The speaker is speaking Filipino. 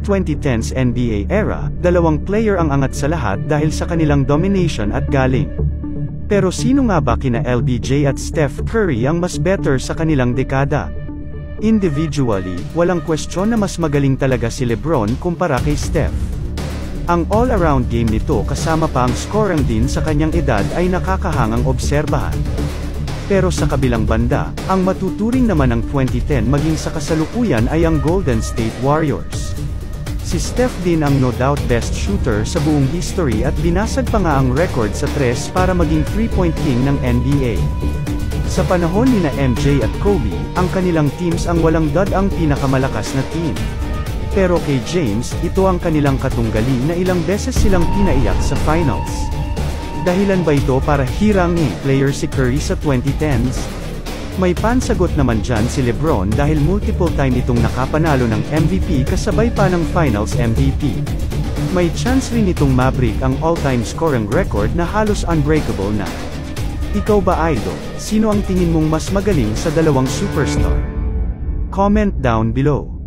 2010s NBA era, dalawang player ang angat sa lahat dahil sa kanilang domination at galing. Pero sino nga ba kina LBJ at Steph Curry ang mas better sa kanilang dekada? Individually, walang kwestiyon na mas magaling talaga si LeBron kumpara kay Steph. Ang all-around game nito kasama pa ang scoring din sa kanyang edad ay nakakahangang obserbahan. Pero sa kabilang banda, ang matuturing naman ng 2010 maging sa kasalukuyan ay ang Golden State Warriors. Si Steph din ang no doubt best shooter sa buong history at binasag pa nga ang record sa 3 para maging 3-point king ng NBA. Sa panahon ni MJ at Kobe, ang kanilang teams ang walang dud ang pinakamalakas na team. Pero kay James, ito ang kanilang katunggali na ilang beses silang pinaiyak sa finals. Dahilan ba ito para hirangin player si Curry sa 2010s? May pansagot naman dyan si LeBron dahil multiple time itong nakapanalo ng MVP kasabay pa ng Finals MVP. May chance rin itong mabreak ang all-time scoring record na halos unbreakable na. Ikaw ba idol, sino ang tingin mong mas magaling sa dalawang superstar? Comment down below.